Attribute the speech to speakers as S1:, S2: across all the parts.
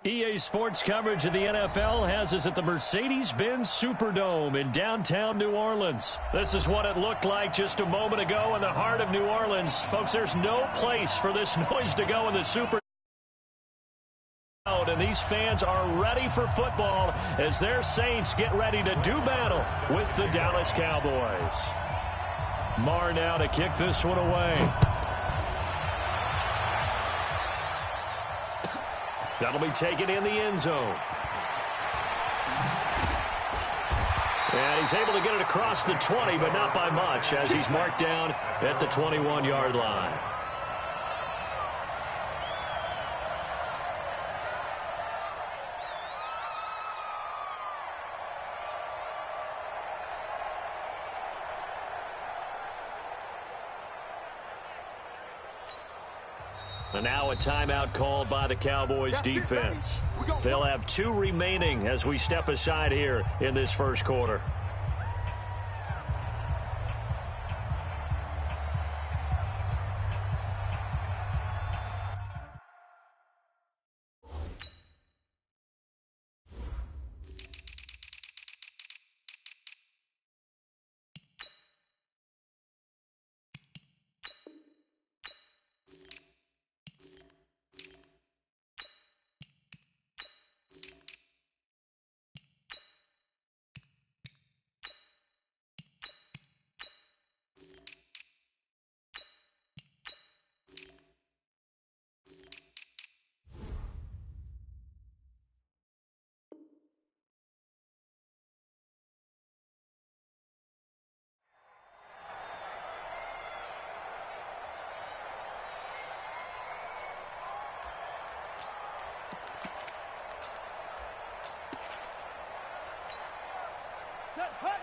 S1: EA Sports coverage of the NFL has us at the Mercedes-Benz Superdome in downtown New Orleans. This is what it looked like just a moment ago in the heart of New Orleans. Folks, there's no place for this noise to go in the Superdome. And these fans are ready for football as their Saints get ready to do battle with the Dallas Cowboys. Marr now to kick this one away. That'll be taken in the end zone. And he's able to get it across the 20, but not by much, as he's marked down at the 21-yard line. And now a timeout called by the Cowboys defense. They'll have 2 remaining as we step aside here in this first quarter.
S2: Set, hut,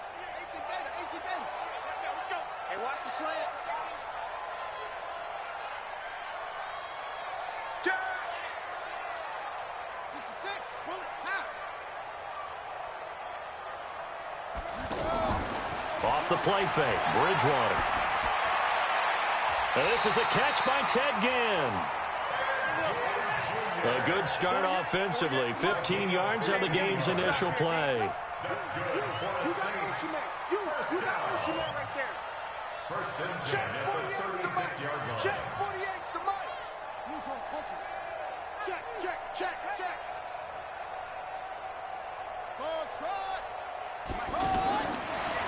S2: 18 gainer. Let's go. Hey, watch the slant. Jack! 66, bullet, half.
S1: Off the play fake, Bridgewater. And this is a catch by Ted Ginn. A good start offensively. 15 yards on the game's initial play.
S2: That's good for the Saints. You got Oshie right there.
S3: First and 10
S2: Check
S3: at the 36-yard line.
S2: Check 48's the mic. Check. Ball trot.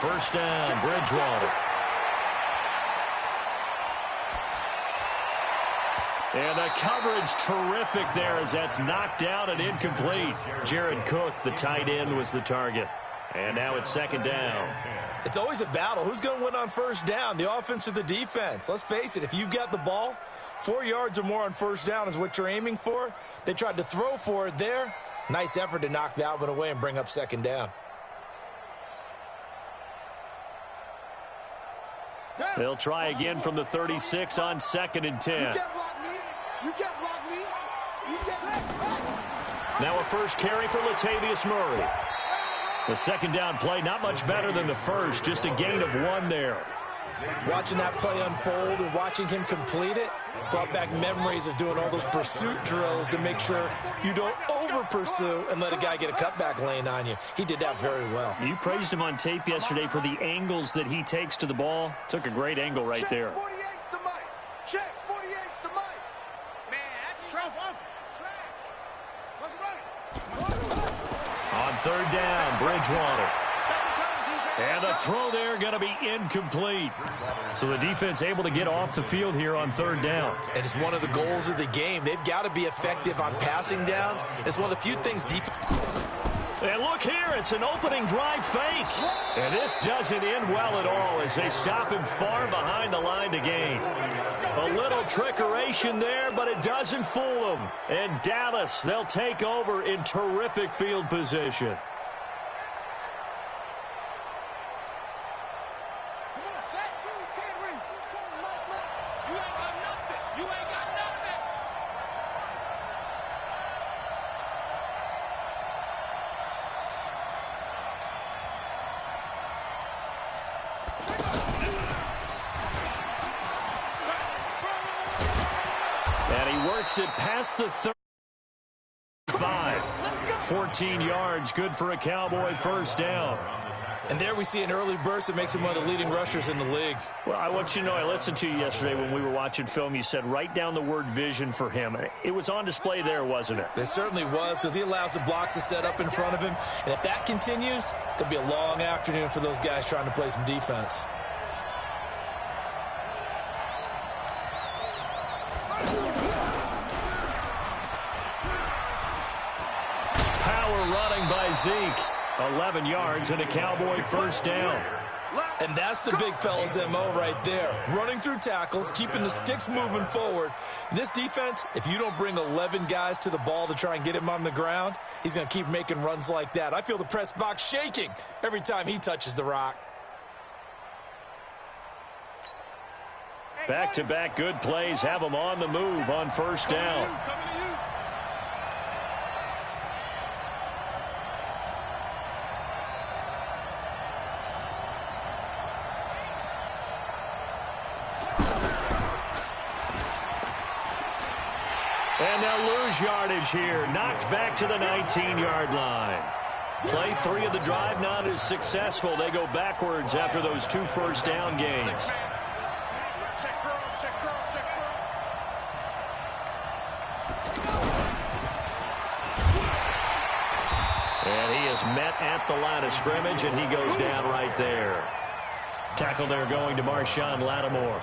S1: First down, Bridgewater. And the coverage terrific there as that's knocked down and incomplete. Jared Cook, the tight end, was the target. And now it's second down.
S4: It's always a battle. Who's going to win on first down, the offense or the defense? Let's face it, if you've got the ball, 4 yards or more on first down is what you're aiming for. They tried to throw for it there. Nice effort to knock that one away and bring up second down.
S1: They'll try again from the 36 on second and 10.
S2: You can't block me.
S1: Now a first carry for Latavius Murray. The second down play, not much better than the first, just a gain of 1 there.
S4: Watching that play unfold and watching him complete it brought back memories of doing all those pursuit drills to make sure you don't over-pursue and let a guy get a cutback lane on you. He did that very well.
S1: You praised him on tape yesterday for the angles that he takes to the ball. Took a great angle right there.
S2: Check 48's the mic. Check 48's the mic. Man, that's trap off.
S1: On third down, Bridgewater. And the throw there going to be incomplete. So the defense able to get off the field here on third down.
S4: And it's one of the goals of the game. They've got to be effective on passing downs. It's one of the few things defense.
S1: And look here, it's an opening drive fake. And this doesn't end well at all as they stop him far behind the line to gain. A little trickeration there, but it doesn't fool them. And Dallas, they'll take over in terrific field position. And he works it past the 35. 14 yards, good for a Cowboy first down.
S4: And there we see an early burst that makes him one of the leading rushers in the league.
S1: Well, I want you to know, I listened to you yesterday when we were watching film. You said write down the word vision for him. It was on display there, wasn't it?
S4: It certainly was, because he allows the blocks to set up in front of him. And if that continues, there'll be a long afternoon for those guys trying to play some defense.
S1: Power running by Zeke. 11 yards and a Cowboy first down.
S4: And that's the big fella's MO right there. Running through tackles, keeping the sticks moving forward. This defense, if you don't bring 11 guys to the ball to try and get him on the ground, he's going to keep making runs like that. I feel the press box shaking every time he touches the rock.
S1: Back-to-back good plays have him on the move on first down. And they'll lose yardage here. Knocked back to the 19-yard line. Play 3 of the drive not as successful. They go backwards after those 2 first down gains. And he is met at the line of scrimmage, and he goes down right there. Tackle there going to Marshawn Lattimore.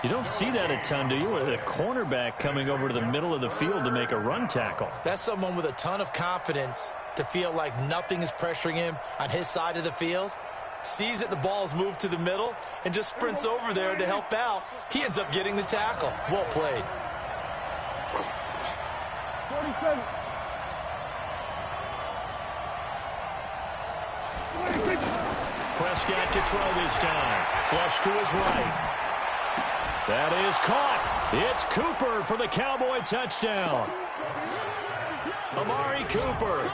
S1: You don't see that a ton, do you? With a cornerback coming over to the middle of the field to make a run tackle.
S4: That's someone with a ton of confidence to feel like nothing is pressuring him on his side of the field. Sees that the ball's moved to the middle and just sprints over there to help out. He ends up getting the tackle. Well played.
S2: 47.
S1: Prescott to throw this time. Flush to his right. That is caught. It's Cooper for the Cowboy touchdown. Amari Cooper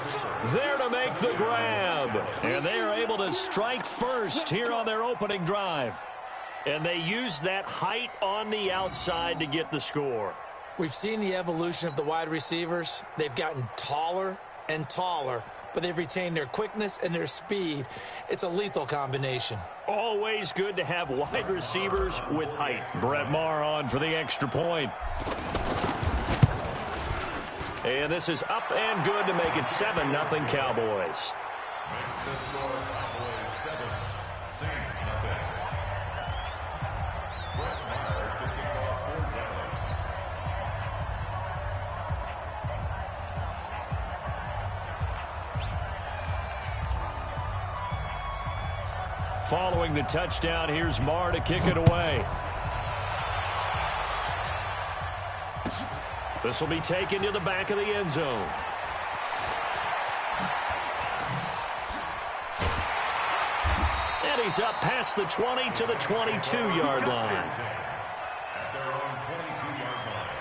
S1: there to make the grab. And they are able to strike first here on their opening drive. And they use that height on the outside to get the score.
S4: We've seen the evolution of the wide receivers. They've gotten taller and taller, but they've retained their quickness and their speed. It's a lethal combination.
S1: Always good to have wide receivers with height. Brett Maher on for the extra point. And this is up and good to make it 7-0 Cowboys.
S3: The score, Cowboys 7, Saints nothing. Brett Maher to kick off 4 downs.
S1: Following the touchdown, here's Maher to kick it away. This will be taken to the back of the end zone. And he's up past the 20 to the 22-yard line.
S3: At their own 22-yard line.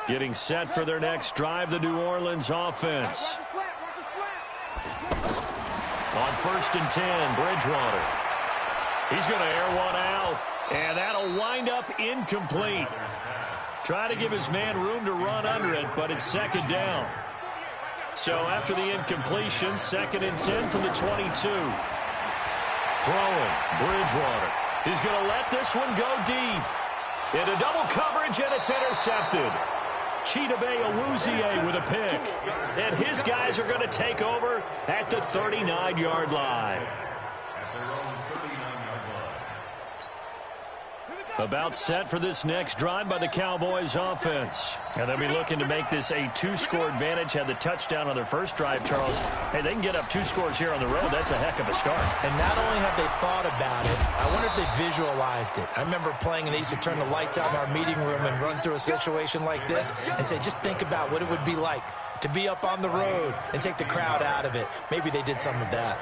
S1: Getting set for their next drive, the New Orleans offense. On 1st and 10, Bridgewater. He's going to air one out, and that'll wind up incomplete. Try to give his man room to run under it, but it's 2nd down. So after the incompletion, 2nd and 10 from the 22. Throwing, Bridgewater. He's going to let this one go deep. Into double coverage, and it's intercepted. Chidobe Awuzie with a pick. And his guys are going to take over at the 39-yard line.
S3: At their own 39-yard line.
S1: About set for this next drive by the Cowboys offense. And they'll be looking to make this a 2-score advantage. Had the touchdown on their first drive, Charles. Hey, they can get up 2 scores here on the road. That's a heck of a start.
S4: And not only have they thought about it, I wonder if they visualized it. I remember playing and they used to turn the lights out in our meeting room and run through a situation like this and say, just think about what it would be like to be up on the road and take the crowd out of it. Maybe they did some of that.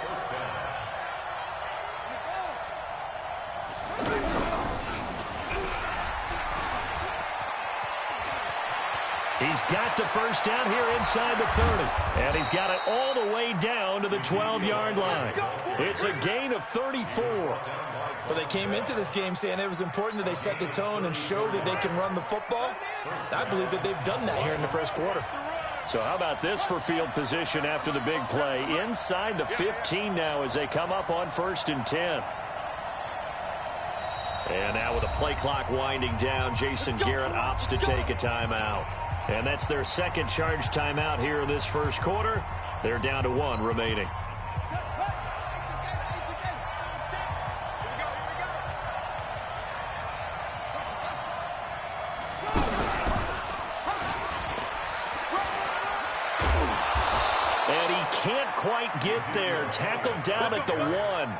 S3: First down.
S1: He's got the first down here inside the 30. And he's got it all the way down to the 12-yard line. It's a gain of 34.
S4: Well, they came into this game saying it was important that they set the tone and show that they can run the football. I believe that they've done that here in the first quarter.
S1: So how about this for field position after the big play? Inside the 15 now as they come up on 1st and 10. And now with the play clock winding down, Jason Garrett opts to take a timeout. And that's their second charge timeout here in this first quarter. They're down to 1 remaining. And he can't quite get there. Tackled down at the 1.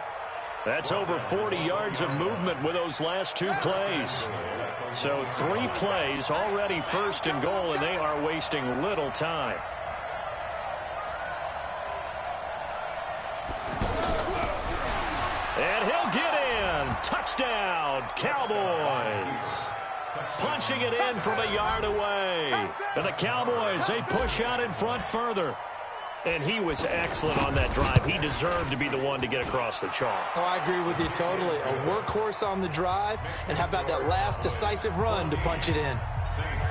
S1: That's over 40 yards of movement with those last 2 plays. So 3 plays already 1st and goal, and they are wasting little time. And he'll get in. Touchdown, Cowboys. Punching it in from a yard away. And the Cowboys, they push out in front further. And he was excellent on that drive. He deserved to be the one to get across the chalk.
S4: Oh, I agree with you totally. A workhorse on the drive. And how about that last decisive run to punch it in?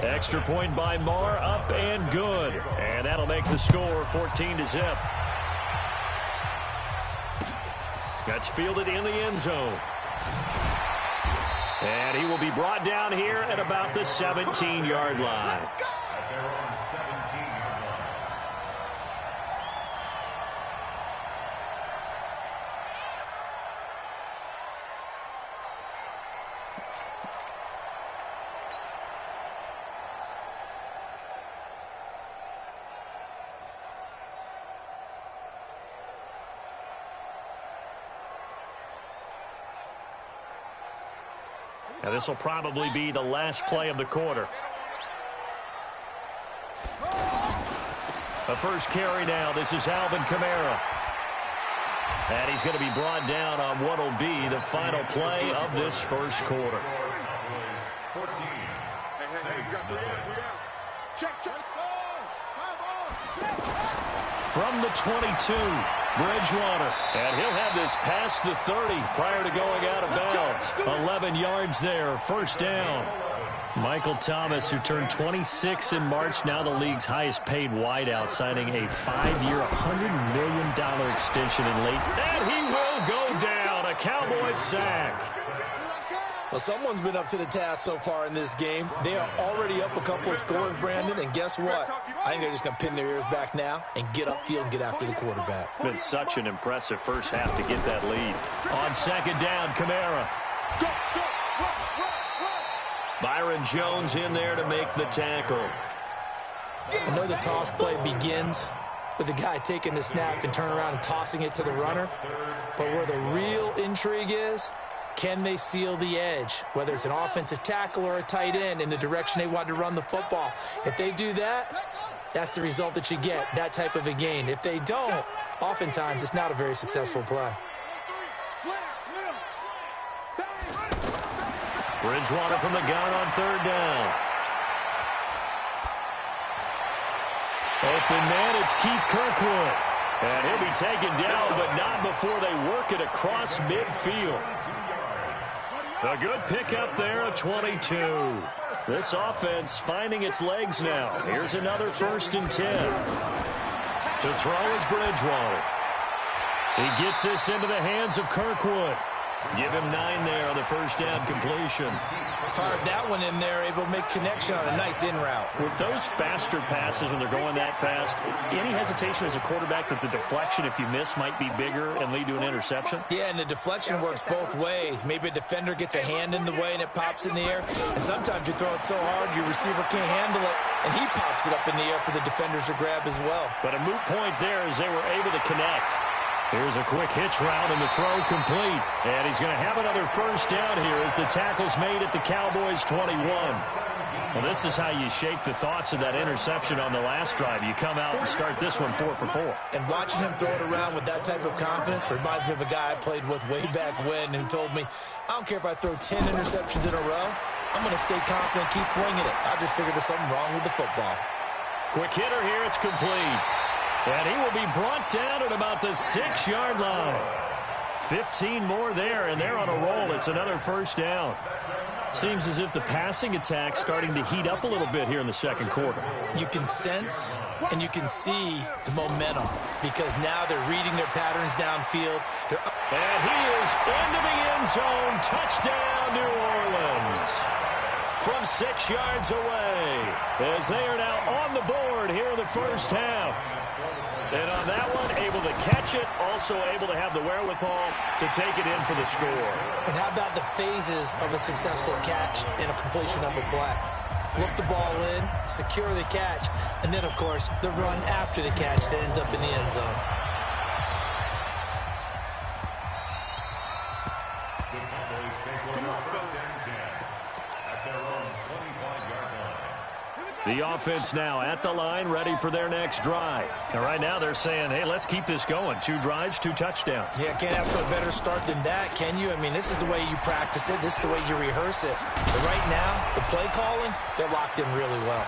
S1: Extra point by Marr, up and good. And that'll make the score 14-0. That's fielded in the end zone. And he will be brought down here at about the 17-yard line. Now, this will probably be the last play of the quarter. The first carry now. This is Alvin Kamara. And he's going to be brought down on what will be the final play of this first quarter. From the 22, Bridgewater. And he'll have this past the 30 prior to going out of bounds. 11 yards there, first down. Michael Thomas, who turned 26 in March, now the league's highest paid wideout, signing a 5-year, $100 million extension in late. And he will go down. A Cowboys sack.
S4: Well, someone's been up to the task so far in this game. They are already up a couple of scores, Brandon, and guess what? I think they're just going to pin their ears back now and get upfield and get after the quarterback.
S1: Been such an impressive first half to get that lead. On second down, Kamara. Byron Jones in there to make the tackle.
S4: I know the toss play begins with the guy taking the snap and turning around and tossing it to the runner, but where the real intrigue is, can they seal the edge, whether it's an offensive tackle or a tight end, in the direction they want to run the football? If they do that, that's the result that you get, that type of a gain. If they don't, oftentimes it's not a very successful play.
S1: Bridgewater from the gun on third down. Open man, it's Keith Kirkwood. And he'll be taken down, but not before they work it across midfield. A good pickup there, a 22. This offense finding its legs now. Here's another 1st and 10. To throw is Bridgewater. He gets this into the hands of Kirkwood. Give him 9 there on the first down completion.
S4: Fired that one in there, able to make connection on a nice in route.
S1: With those faster passes when they're going that fast, any hesitation as a quarterback that the deflection, if you miss, might be bigger and lead to an interception?
S4: Yeah, and the deflection works both ways. Maybe a defender gets a hand in the way and it pops in the air. And sometimes you throw it so hard your receiver can't handle it, and he pops it up in the air for the defenders to grab as well.
S1: But a moot point there as they were able to connect. Here's a quick hitch route and the throw complete. And he's going to have another first down here as the tackle's made at the Cowboys 21. Well, this is how you shake the thoughts of that interception on the last drive. You come out and start this one 4 for 4.
S4: And watching him throw it around with that type of confidence reminds me of a guy I played with way back when who told me, I don't care if I throw 10 interceptions in a row. I'm going to stay confident, keep winging it. I just figured there's something wrong with the football.
S1: Quick hitter here. It's complete. And he will be brought down at about the 6-yard line. 15 more there, and they're on a roll. It's another first down. Seems as if the passing attack's starting to heat up a little bit here in the second quarter.
S4: You can sense and you can see the momentum because now they're reading their patterns downfield.
S1: And he is into the end zone. Touchdown, New Orleans. From 6 yards away as they are now on the board here in the first half. And on that one, able to catch it, also able to have the wherewithal to take it in for the score.
S4: And how about the phases of a successful catch and a completion of a play? Look the ball in, secure the catch, and then, of course, the run after the catch that ends up in the end zone.
S1: The offense now at the line, ready for their next drive. And right now they're saying, hey, let's keep this going. 2 drives, 2 touchdowns.
S4: Yeah, can't ask for a better start than that, can you? I mean, this is the way you practice it. This is the way you rehearse it. But right now, the play calling, they're locked in really well.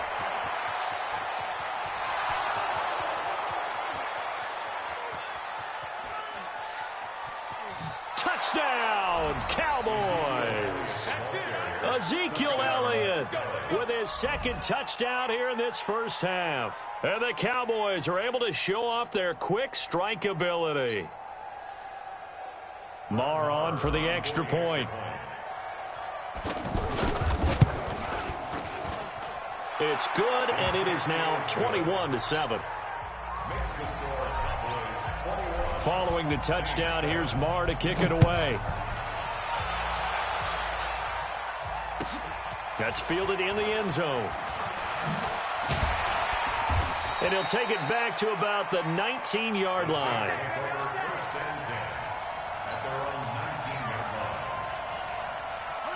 S1: Touchdown, Cowboys! Ezekiel Elliott with his second touchdown here in this first half. And the Cowboys are able to show off their quick strike ability. Marr on for the extra point. It's good, and it is now 21-7. Following the touchdown, here's Marr to kick it away. That's fielded in the end zone. And he'll take it back to about the 19-yard line.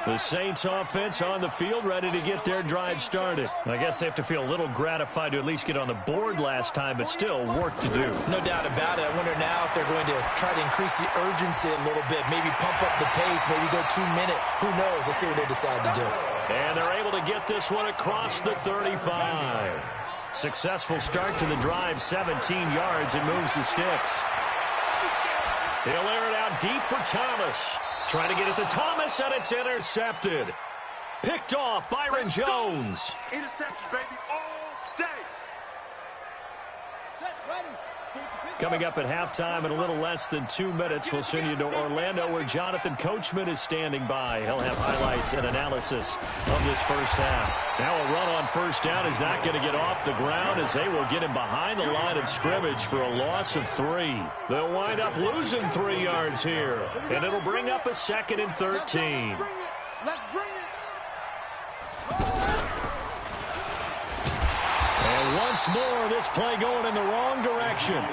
S1: The Saints offense on the field, ready to get their drive started. I guess they have to feel a little gratified to at least get on the board last time, but still work to do.
S4: No doubt about it. I wonder now if they're going to try to increase the urgency a little bit, maybe pump up the pace, maybe go 2-minute. Who knows? Let's see what they decide to do.
S1: And they're able to get this one across the 35. Successful start to the drive, 17 yards, and moves the sticks. He'll air it out deep for Thomas. Trying to get it to Thomas, and it's intercepted. Picked off Byron Jones.
S2: Interception, baby, all day.
S1: Coming up at halftime in a little less than 2 minutes, we'll send you to Orlando where Jonathan Coachman is standing by. He'll have highlights and analysis of this first half. Now a run on first down is not going to get off the ground as they will get him behind the line of scrimmage for a loss of 3. They'll wind up losing 3 yards here, and it'll bring up a 2nd and 13.
S2: Let's bring it.
S1: And once more, this play going in the wrong direction.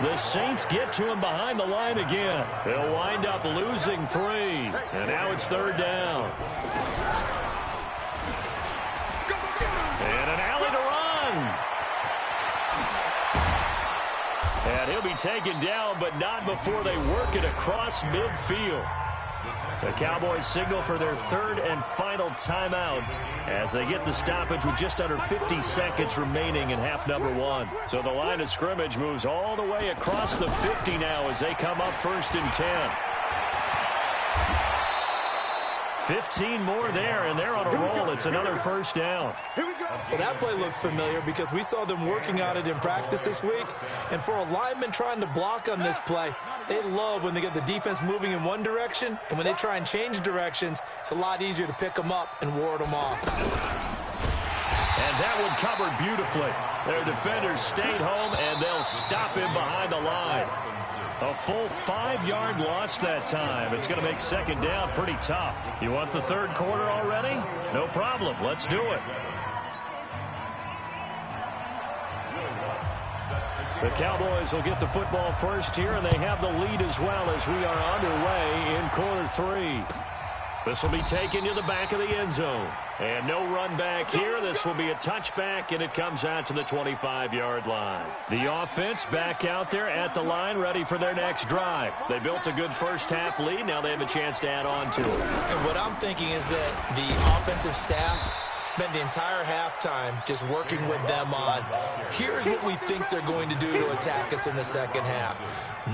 S1: The Saints get to him behind the line again. They'll wind up losing 3. And now it's 3rd down. And an alley to run. And he'll be taken down, but not before they work it across midfield. The Cowboys signal for their 3rd and final timeout as they get the stoppage with just under 50 seconds remaining in half number 1. So the line of scrimmage moves all the way across the 50 now as they come up 1st and 10. 15 more there, and they're on a roll. It's another first down.
S2: Here we go.
S4: Well, that play looks familiar because we saw them working on it in practice this week. And for a lineman trying to block on this play, they love when they get the defense moving in one direction. And when they try and change directions, it's a lot easier to pick them up and ward them off.
S1: And that one covered beautifully. Their defenders stayed home, and they'll stop him behind the line. A full 5-yard loss that time. It's going to make 2nd down pretty tough. You want the 3rd quarter already? No problem. Let's do it. The Cowboys will get the football first here, and they have the lead as well as we are underway in quarter 3. This will be taken to the back of the end zone. And no run back here. This will be a touchback, and it comes out to the 25-yard line. The offense back out there at the line, ready for their next drive. They built a good first-half lead. Now they have a chance to add on to it.
S4: And what I'm thinking is that the offensive staff spent the entire halftime just working with them on, here's what we think they're going to do to attack us in the second half.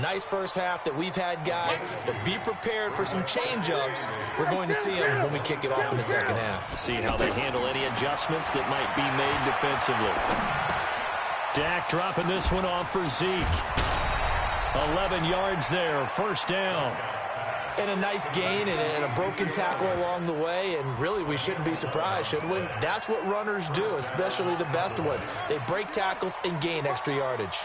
S4: Nice first half that we've had, guys, but be prepared for some change-ups. We're going to see them when we kick it off in the second half.
S1: See how they handle any adjustments that might be made defensively. Dak dropping this one off for Zeke. 11 yards there, first down.
S4: And a nice gain and a broken tackle along the way, and really we shouldn't be surprised, should we? That's what runners do, especially the best ones. They break tackles and gain extra yardage.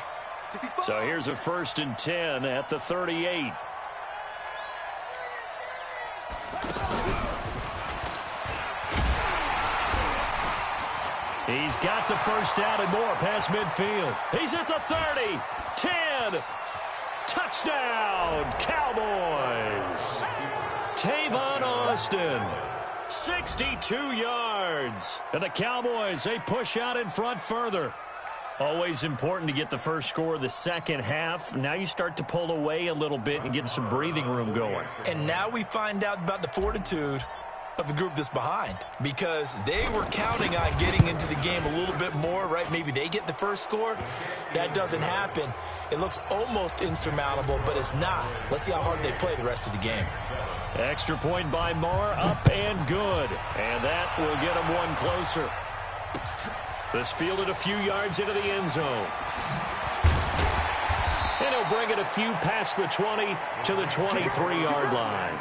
S1: So here's a 1st and 10 at the 38. He's got the first down and more past midfield. He's at the 30, 10, touchdown, Cowboys. Tavon Austin, 62 yards. And the Cowboys, they push out in front further. Always important to get the first score of the second half. Now you start to pull away a little bit and get some breathing room going.
S4: And now we find out about the fortitude of the group that's behind, because they were counting on getting into the game a little bit more, right? Maybe they get the first score. That doesn't happen. It looks almost insurmountable, but it's not. Let's see how hard they play the rest of the game.
S1: Extra point by Marr, up and good. And that will get them one closer. This fielded a few yards into the end zone. And he'll bring it a few past the 20 to the 23-yard line.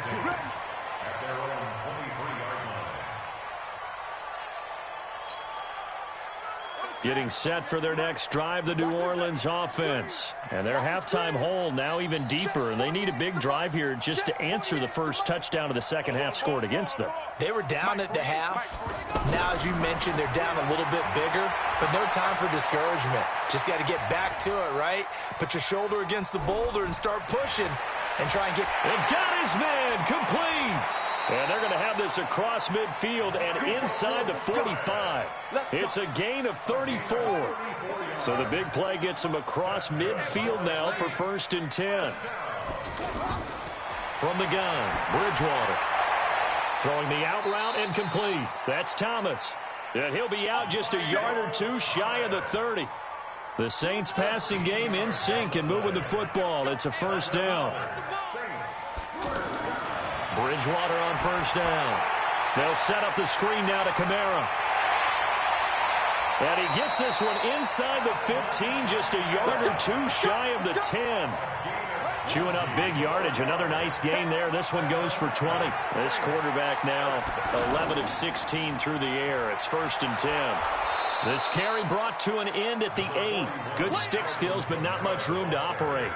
S1: Getting set for their next drive, the New Orleans offense. And their halftime hole now even deeper. And they need a big drive here just to answer the first touchdown of the second half scored against them.
S4: They were down at the half. Now, as you mentioned, they're down a little bit bigger, but no time for discouragement. Just got to get back to it, right? Put your shoulder against the boulder and start pushing and try and get...
S1: And got his man complete. And they're going to have this across midfield and inside the 45. It's a gain of 34. So the big play gets them across midfield now for 1st and 10. From the gun, Bridgewater. Throwing the out route and complete. That's Thomas. And he'll be out just a yard or two shy of the 30. The Saints passing game in sync and moving the football. It's a first down. Bridgewater on first down. They'll set up the screen now to Kamara. And he gets this one inside the 15, just a yard or two shy of the 10. Chewing up big yardage. Another nice gain there. This one goes for 20. This quarterback now 11 of 16 through the air. It's 1st and 10. This carry brought to an end at the 8. Good stick skills, but not much room to operate.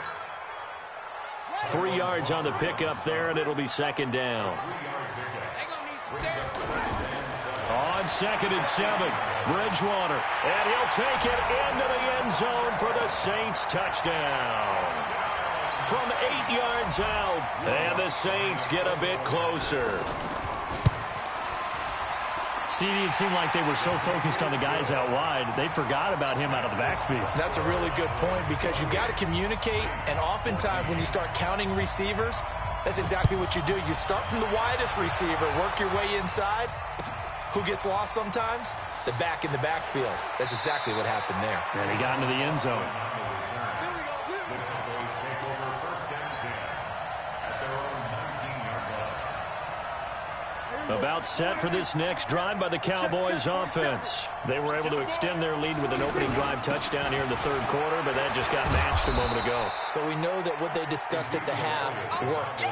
S1: 3 yards on the pickup there, and it'll be 2nd down. On 2nd and 7, Bridgewater. And he'll take it into the end zone for the Saints touchdown. From 8 yards out, and the Saints get a bit closer. See, it seemed like they were so focused on the guys out wide, they forgot about him out of the backfield.
S4: That's a really good point, because you've got to communicate, and oftentimes when you start counting receivers, that's exactly what you do. You start from the widest receiver, work your way inside. Who gets lost sometimes? The back in the backfield. That's exactly what happened there.
S1: And he got into the end zone. About set for this next drive by the Cowboys offense. They were able to extend their lead with an opening drive touchdown here in the 3rd quarter, but that just got matched a moment ago.
S4: So we know that what they discussed at the half worked.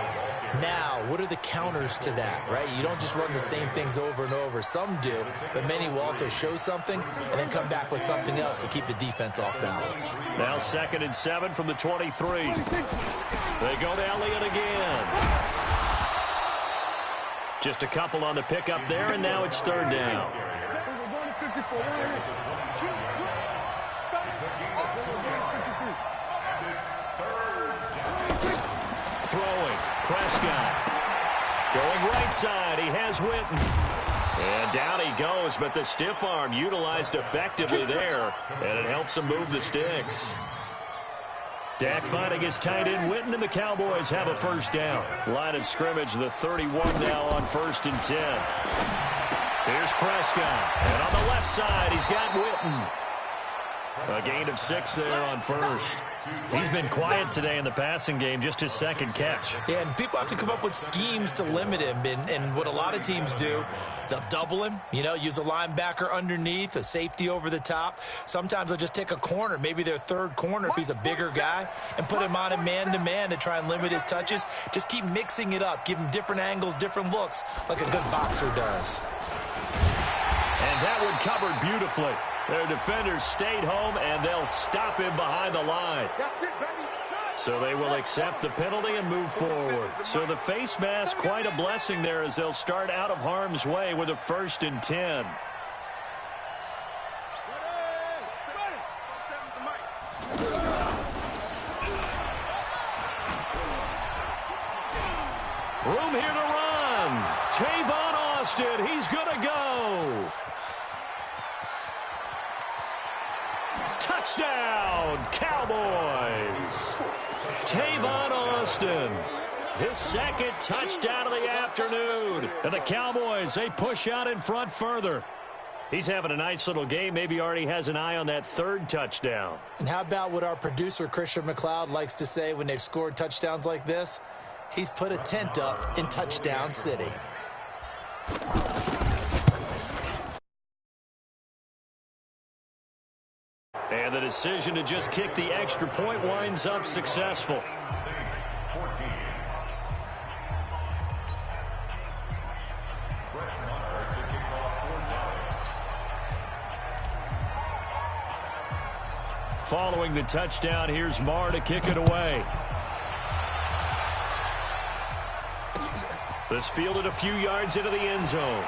S4: Now, what are the counters to that, right? You don't just run the same things over and over. Some do, but many will also show something and then come back with something else to keep the defense off balance.
S1: Now 2nd and 7 from the 23. They go to Elliott again. Just a couple on the pickup there, and now it's 3rd down. Throwing, Prescott. Going right weak side. He has Witten. And down he goes, but the stiff arm utilized effectively there, and it helps him move the sticks. Dak finding his tight end Witten, and the Cowboys have a first down. Line of scrimmage, the 31 now on 1st and 10. Here's Prescott, and on the left side, he's got Witten. A gain of 6 there on first. He's been quiet today in the passing game, just his second catch.
S4: Yeah, and people have to come up with schemes to limit him. And what a lot of teams do, they'll double him, use a linebacker underneath, a safety over the top. Sometimes they'll just take a corner, maybe their third corner if he's a bigger guy, and put him on a man-to-man to try and limit his touches. Just keep mixing it up, give him different angles, different looks, like a good boxer does.
S1: And that one covered beautifully. Their defenders stayed home, and they'll stop him behind the line. So they will accept the penalty and move forward. So the face mask, quite a blessing there as they'll start out of harm's way with a 1st and 10. Room here to run. Tavon Austin, he's going to go. Touchdown, Cowboys. Tavon Austin, his second touchdown of the afternoon. And the Cowboys, they push out in front further. He's having a nice little game. Maybe already has an eye on that 3rd touchdown.
S4: And how about what our producer, Christian McLeod, likes to say when they've scored touchdowns like this? He's put a tent up in Touchdown City.
S1: And the decision to just kick the extra point winds up successful. Following the touchdown, here's Marr to kick it away. This fielded a few yards into the end zone.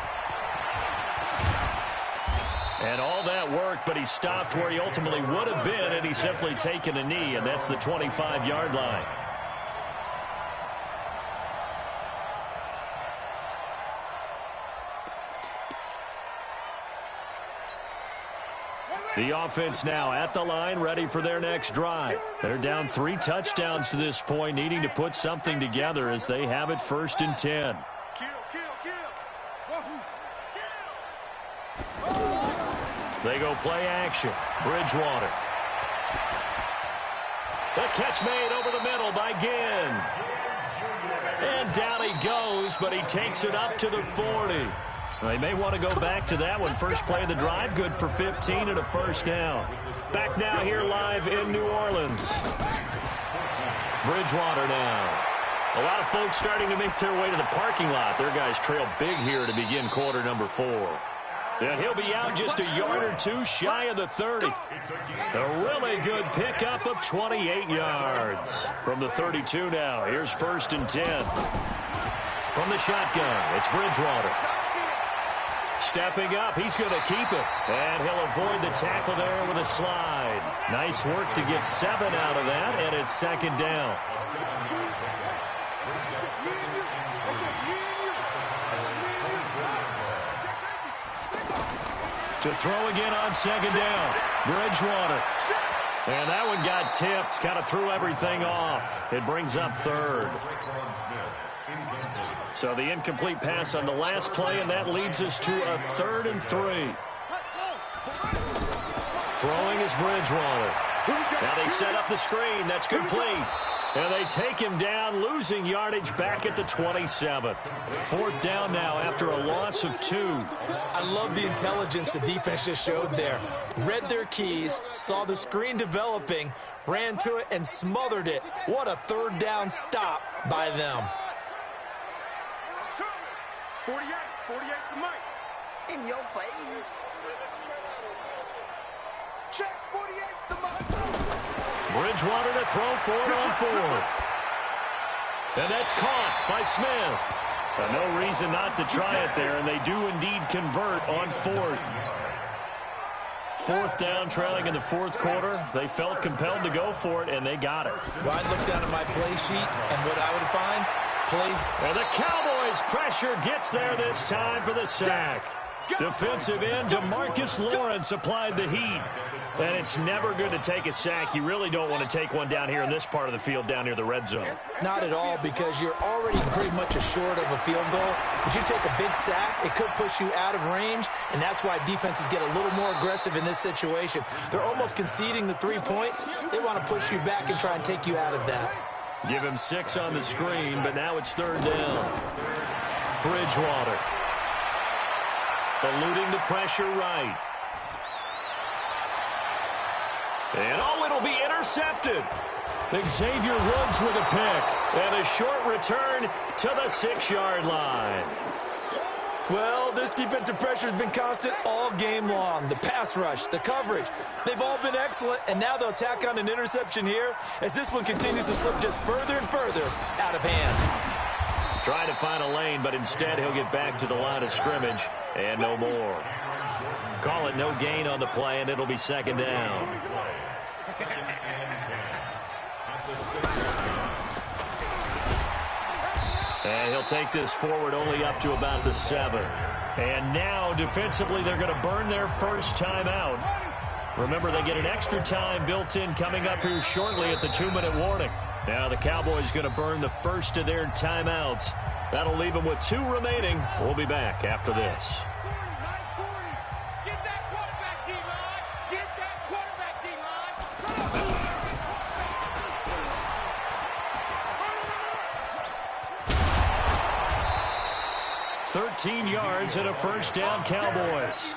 S1: And all that worked, but he stopped where he ultimately would have been, and he's simply taken a knee, and that's the 25-yard line. The offense now at the line, ready for their next drive. They're down 3 touchdowns to this point, needing to put something together as they have it 1st and 10. They go play action. Bridgewater. The catch made over the middle by Ginn. And down he goes, but he takes it up to the 40. They may want to go back to that one. First play of the drive, good for 15 and a first down. Back now here live in New Orleans. Bridgewater now. A lot of folks starting to make their way to the parking lot. Their guys trail big here to begin quarter number 4. And he'll be out just a yard or two shy of the 30. A really good pickup of 28 yards. From the 32 now, here's 1st and 10. From the shotgun, it's Bridgewater. Stepping up, he's going to keep it. And he'll avoid the tackle there with a slide. Nice work to get 7 out of that, and it's 2nd down. To throw again on 2nd down. Bridgewater. And that one got tipped. Kind of threw everything off. It brings up 3rd. So the incomplete pass on the last play, and that leads us to a 3rd and 3. Throwing is Bridgewater. Now they set up the screen. That's complete. And they take him down, losing yardage back at the 27. 4th down now after a loss of 2.
S4: I love the intelligence the defense just showed there. Read their keys, saw the screen developing, ran to it, and smothered it. What a 3rd down stop by them.
S2: 48 the mic. In your face. Check 48 the mic.
S1: Bridgewater to throw for it on 4th. And that's caught by Smith. No reason not to try it there, and they do indeed convert on 4th. 4th down, trailing in the 4th quarter. They felt compelled to go for it, and they got it.
S4: Well, I look down at my play sheet, and what I would find, plays.
S1: And the Cowboys' pressure gets there this time for the sack. Defensive end DeMarcus Lawrence applied the heat. And it's never good to take a sack. You really don't want to take one down here in this part of the field down near the red zone.
S4: Not at all, because you're already pretty much assured of a field goal. If you take a big sack, it could push you out of range, and that's why defenses get a little more aggressive in this situation. They're almost conceding the 3 points. They want to push you back and try and take you out of that.
S1: Give him 6 on the screen, but now it's third down. Bridgewater. Eluding the pressure right. And it'll be intercepted. Xavier Woods with a pick. And a short return to the 6-yard line.
S4: Well, this defensive pressure has been constant all game long. The pass rush, the coverage, they've all been excellent, and now they'll tack on an interception here as this one continues to slip just further and further out of hand.
S1: Trying to find a lane, but instead he'll get back to the line of scrimmage and no more. Call it no gain on the play, and it'll be second down. And he'll take this forward only up to about the 7. And now, defensively, they're going to burn their first timeout. Remember, they get an extra time built in coming up here shortly at the 2-minute warning. Now the Cowboys going to burn the first of their timeouts. That'll leave them with 2 remaining. We'll be back after this. Yards and a first down, Cowboys.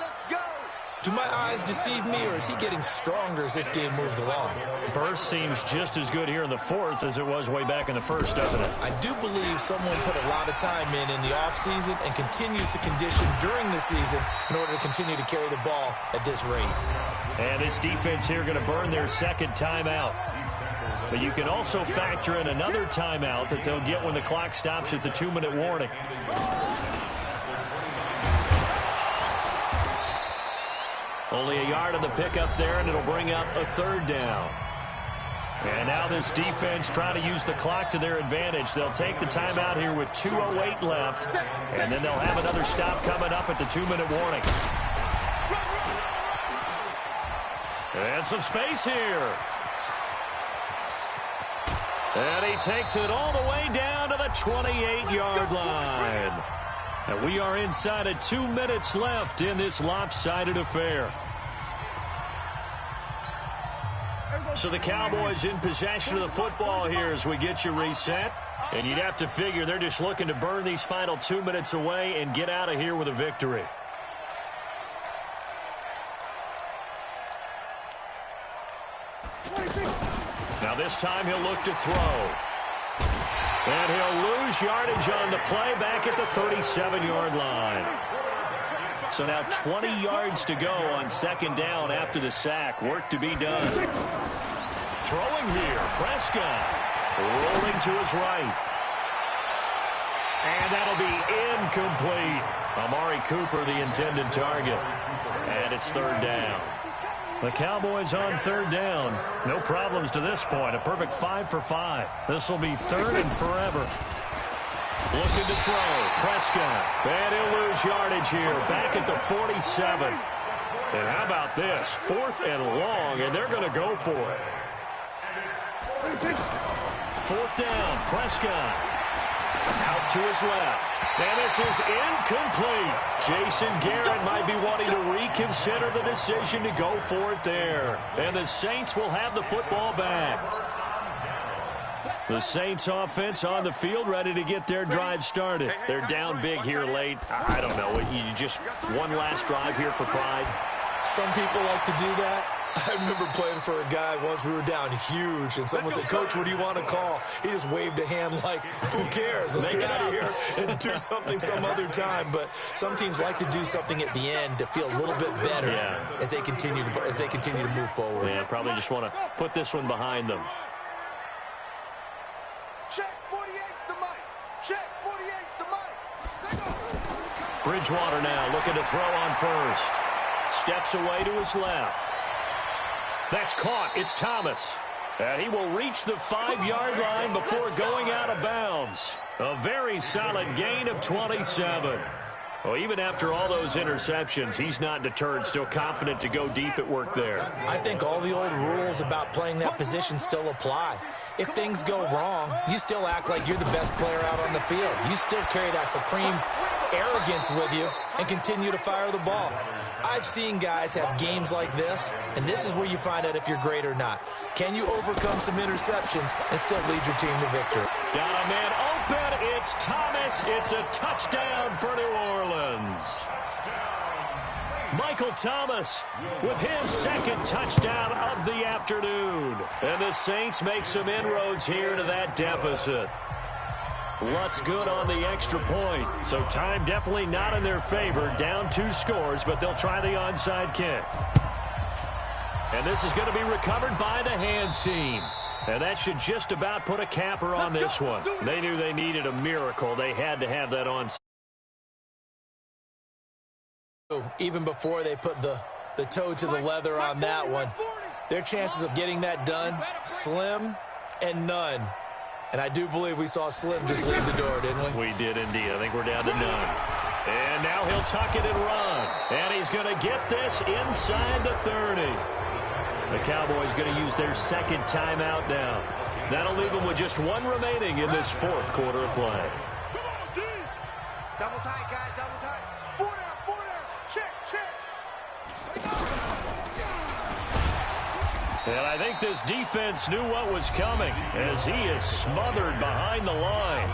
S4: Do my eyes deceive me, or is he getting stronger as this game moves along?
S1: Burst seems just as good here in the 4th as it was way back in the 1st, doesn't it?
S4: I do believe someone put a lot of time in the offseason and continues to condition during the season in order to continue to carry the ball at this rate.
S1: And this defense here going to burn their second timeout. But you can also factor in another timeout that they'll get when the clock stops at the 2-minute warning. Only a yard on the pickup there, and it'll bring up a third down. And now this defense trying to use the clock to their advantage. They'll take the timeout here with 2:08 left, and then they'll have another stop coming up at the 2-minute warning. And some space here. And he takes it all the way down to the 28-yard line. And we are inside of 2 minutes left in this lopsided affair. So the Cowboys in possession of the football here as we get you reset. And you'd have to figure they're just looking to burn these final 2 minutes away and get out of here with a victory. Now this time he'll look to throw. And he'll lose yardage on the play back at the 37-yard line. So now 20 yards to go on second down after the sack. Work to be done. Throwing here, Prescott. Rolling to his right. And that'll be incomplete. Amari Cooper, the intended target. And it's third down. The Cowboys on third down. No problems to this point. A perfect 5 for 5. This will be third and forever. Looking to throw. Prescott. And he'll lose yardage here. Back at the 47. And how about this? 4th and long, and they're going to go for it. 4th down. Prescott. Out to his left. And this is incomplete. Jason Garrett might be wanting to reconsider the decision to go for it there. And the Saints will have the football back. The Saints offense on the field ready to get their drive started. They're down big here late. I don't know. You just one last drive here for pride.
S4: Some people like to do that. I remember playing for a guy once. We were down huge, and someone said, "Coach, what do you want to call?" He just waved a hand like, "Who cares? Let's get out of here and do something some other time." But some teams like to do something at the end to feel a little bit better as they continue to move forward.
S1: Yeah, probably just want to put this one behind them.
S2: Check 48's the mic. Check 48's the mic.
S1: Bridgewater now looking to throw on first. Steps away to his left. That's caught. It's Thomas. And he will reach the 5-yard line before going out of bounds. A very solid gain of 27. Well, even after all those interceptions, he's not deterred, still confident to go deep at work there.
S4: I think all the old rules about playing that position still apply. If things go wrong, you still act like you're the best player out on the field. You still carry that supreme arrogance with you and continue to fire the ball. I've seen guys have games like this, and this is where you find out if you're great or not. Can you overcome some interceptions and still lead your team to victory?
S1: Got a man open. It's Thomas. It's a touchdown for New Orleans. Michael Thomas with his second touchdown of the afternoon. And the Saints make some inroads here to that deficit. Lutt's good on the extra point. So time definitely not in their favor. Down 2 scores, but they'll try the onside kick. And this is going to be recovered by the hands team. And that should just about put a capper on this one. They knew they needed a miracle. They had to have that onside.
S4: Even before they put the toe to the leather on that one, their chances of getting that done, slim and none. And I do believe we saw Slim just leave the door, didn't we?
S1: We did indeed. I think we're down to none. And now he'll tuck it and run. And he's going to get this inside the 30. The Cowboys going to use their second timeout now. That'll leave them with just 1 remaining in this 4th quarter of play.
S2: Double tight, guys, double tight. 4 down. Check.
S1: And I think this defense knew what was coming as he is smothered behind the line.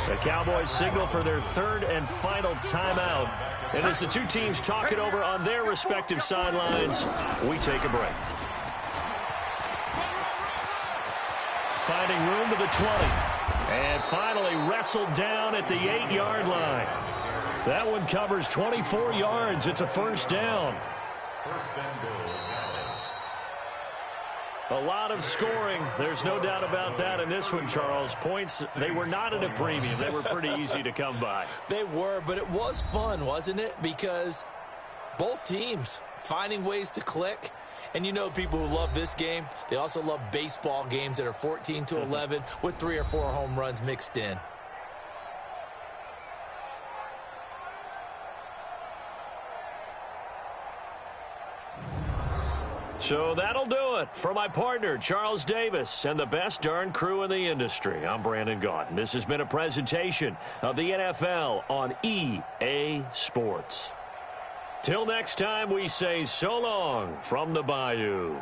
S1: The Cowboys signal for their 3rd and final timeout. And as the 2 teams talk it over on their respective sidelines, we take a break. Finding room to the 20. And finally wrestled down at the 8-yard line. That one covers 24 yards. It's a first down.
S3: First and goal, Dallas.
S1: A lot of scoring. There's no doubt about that in this one, Charles. Points, they were not at a premium. They were pretty easy to come by.
S4: They were, but it was fun, wasn't it? Because both teams finding ways to click. And you know people who love this game, they also love baseball games that are 14-11 with 3 or 4 home runs mixed in.
S1: So that'll do it for my partner, Charles Davis, and the best darn crew in the industry. I'm Brandon Gaudin. This has been a presentation of the NFL on EA Sports. Till next time, we say so long from the Bayou.